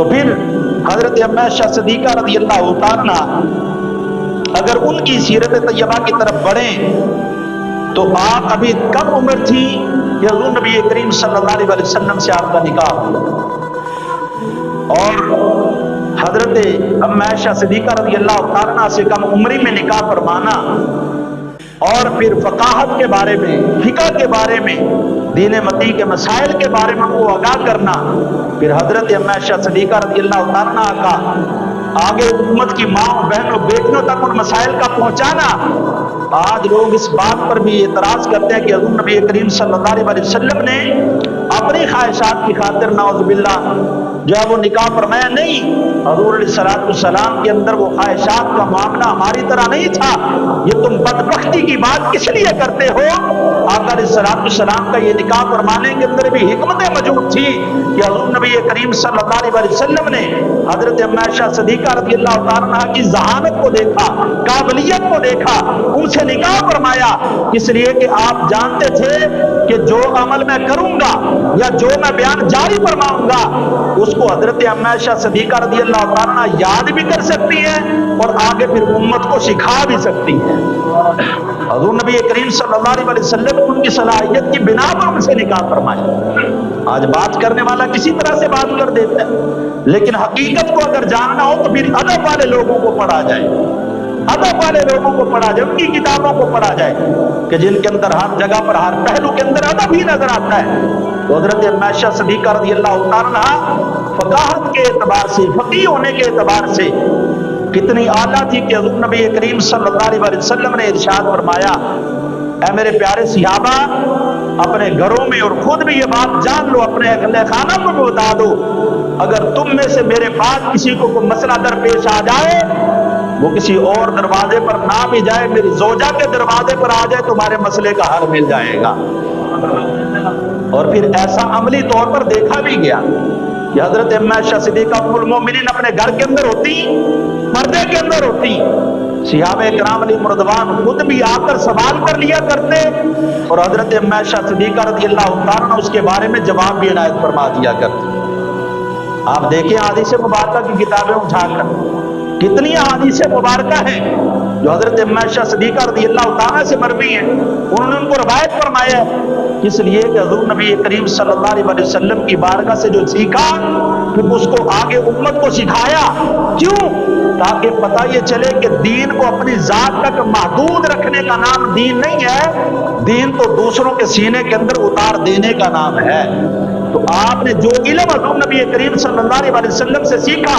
تو پھر حضرت عائشہ صدیقہ رضی اللہ عنہا اگر ان کی سیرت طیبہ کی طرف بڑھیں تو آپ ابھی کم عمر تھی کہ حضور نبی کریم صلی اللہ علیہ وسلم سے آپ کا نکاح ہوا، اور حضرت عائشہ صدیقہ رضی اللہ عنہا سے کم عمری میں نکاح فرمانا، اور پھر فقاہت کے بارے میں، فقہ کے بارے میں، دین متی کے مسائل کے بارے میں وہ آگاہ کرنا، پھر حضرت عائشہ صدیقہ رضی اللہ عنہا کا آگے امت کی ماں بہنوں بیٹیوں تک ان مسائل کا پہنچانا۔ آج لوگ اس بات پر بھی اعتراض کرتے ہیں کہ حضور نبی کریم صلی اللہ علیہ وسلم نے اپنی خواہشات کی خاطر نعوذ باللہ جو ہے وہ نکاح فرمایا۔ نہیں، حضور علیہ السلام کے اندر وہ خواہشات کا معاملہ ہماری طرح نہیں تھا۔ یہ تم بدبختی کی بات کس لیے کرتے ہو؟ آقا علیہ السلام کا یہ نکاح فرمانے کے اندر بھی حکمت موجود تھی کہ حضور نبی کریم صلی اللہ علیہ وسلم نے حضرت عائشہ صدیقہ رضی اللہ عنہا کی ذہانت کو دیکھا، قابلیت کو دیکھا، ان سے نکاح فرمایا، اس لیے کہ آپ جانتے تھے کہ جو عمل میں کروں گا یا جو میں بیان جاری فرماؤں گا اس کو حضرت عائشہ صدیقہ رضی اللہ عنہا یاد بھی کر سکتی ہے اور آگے پھر امت کو سکھا بھی سکتی ہے۔ حضور نبی کریم صلی اللہ علیہ وسلم ان کی صلاحیت کی بنا پر ان سے نکاح فرمایا۔ آج بات کرنے والا کسی طرح سے بات کر دیتا ہے، لیکن حقیقت کو اگر جاننا ہو تو پھر ادب والے لوگوں کو پڑھا جائے، ادب والے لوگوں کو پڑھا جائے، ان کی کتابوں کو پڑھا جائے کہ جن کے اندر ہر جگہ پر ہر پہلو کے اندر ادب ہی نظر آتا ہے۔ تو حضرت عائشہ صدیقہ رضی اللہ عنہا فقاہت کے اعتبار سے، فقیہ ہونے کے اعتبار سے کتنی اعلیٰ تھی کہ حضور نبی کریم صلی اللہ علیہ وسلم نے ارشاد فرمایا، اے میرے پیارے صحابہ، اپنے گھروں میں اور خود بھی یہ بات جان لو، اپنے اہل خانہ کو بھی بتا دو، اگر تم میں سے میرے پاس کسی کو کوئی مسئلہ درپیش آ جائے، وہ کسی اور دروازے پر نہ بھی جائے، میری زوجہ کے دروازے پر آ جائے، تمہارے مسئلے کا حل مل جائے گا۔ اور پھر ایسا عملی طور پر دیکھا بھی گیا کہ حضرت عائشہ صدیقہ ام المومنین اپنے گھر کے اندر ہوتی، پردے کے اندر ہوتی، صحابہ کرام علیہ رضوان خود بھی آ کر سوال کر لیا کرتے اور حضرت عائشہ صدیقہ رضی اللہ عنہا اس کے بارے میں جواب بھی عنایت فرما دیا کرتے۔ آپ دیکھیں حدیث مبارکہ کی کتابیں اٹھا کر کتنی احادیث مبارکہ ہیں جو حضرت عائشہ صدیقہ رضی اللہ عنہا سے مروی ہیں، انہوں نے ان کو روایت فرمایا ہے، اس لیے کہ حضور نبی کریم صلی اللہ علیہ وسلم کی بارگاہ سے جو سیکھا پھر اس کو آگے امت کو سکھایا۔ کیوں؟ تاکہ پتہ یہ چلے کہ دین کو اپنی ذات تک محدود رکھنے کا نام دین نہیں ہے، دین تو دوسروں کے سینے کے اندر اتار دینے کا نام ہے۔ تو آپ نے جو علم حضور نبی کریم صلی اللہ علیہ وسلم سے سیکھا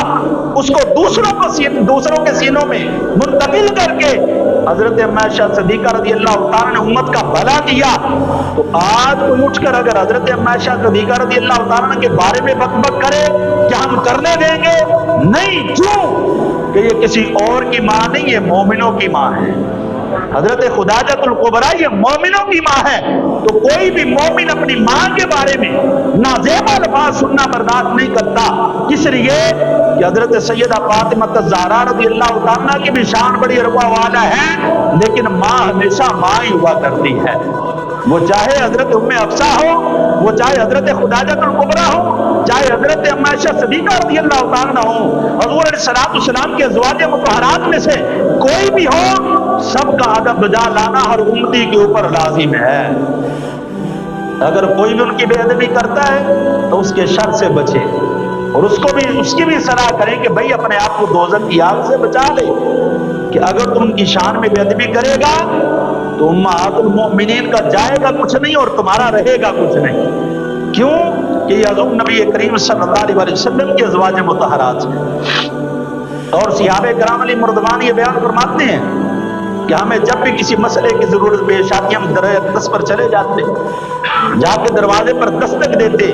اس کو دوسروں کے سینوں میں منتقل کر کے حضرت عائشہ صدیقہ رضی اللہ عنہا نے امت کا بھلا کیا۔ تو آج کوئی اٹھ کر اگر حضرت عائشہ صدیقہ رضی اللہ عنہا کے بارے میں بک بک کرے کیا ہم کرنے دیں گے؟ نہیں، کیوں کہ یہ کسی اور کی ماں نہیں، یہ مومنوں کی ماں ہے۔ حضرت خداجۃ الکبریٰ یہ مومنوں کی ماں ہے، تو کوئی بھی مومن اپنی ماں کے بارے میں نازیب الفاظ سننا برداشت نہیں کرتا، اس لیے کہ حضرت سیدہ فاطمہ الزہرا رضی اللہ عنہا کی بھی شان بڑی رفع والا ہے، لیکن ماں ہمیشہ ماں ہی ہوا کرتی ہے، وہ چاہے حضرت ام حفصہ ہو، وہ چاہے حضرت خداجۃ الکبریٰ ہو، چاہے حضرت عائشہ صدیقہ رضی اللہ عنہا ہو، حضور علیہ السلام کے ازواج مطہرات میں سے کوئی بھی ہو، سب کا ادب بجا لانا ہر امتی کے اوپر لازم ہے۔ اگر کوئی بھی ان کی بے ادبی کرتا ہے تو اس کے شر سے بچے اور اس کی بھی صلاح کریں کہ بھائی اپنے آپ کو دوزخ کی آگ سے بچا لے، کہ اگر تم ان کی شان میں بے ادبی کرے گا تو امہات المؤمنین کا جائے گا کچھ نہیں اور تمہارا رہے گا کچھ نہیں۔ کیوں کہ یہ حضور نبی کریم صلی اللہ علیہ وسلم کے ازواج مطہرات ہیں۔ اور صحابہ کرام علیہ رضوان یہ بیان فرماتے ہیں کہ ہمیں جب بھی کسی مسئلے کی ضرورت پیش آتی ہم دس پر چلے جاتے، جا کے دروازے پر دستک دیتے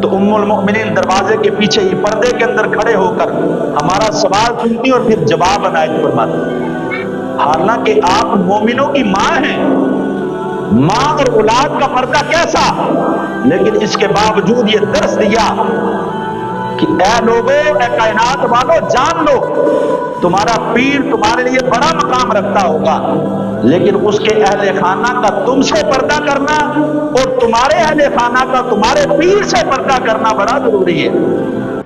تو ام المؤمنین دروازے کے پیچھے ہی پردے کے اندر کھڑے ہو کر ہمارا سوال سنتی اور پھر جواب عنایت فرماتی۔ حالانکہ آپ مومنوں کی ماں ہیں، ماں اور اولاد کا پردہ کیسا، لیکن اس کے باوجود یہ درس دیا کہ اے لوگو، اے کائنات والو، جان لو تمہارا پیر تمہارے لیے بڑا مقام رکھتا ہوگا، لیکن اس کے اہل خانہ کا تم سے پردہ کرنا اور تمہارے اہل خانہ کا تمہارے پیر سے پردہ کرنا بڑا ضروری ہے۔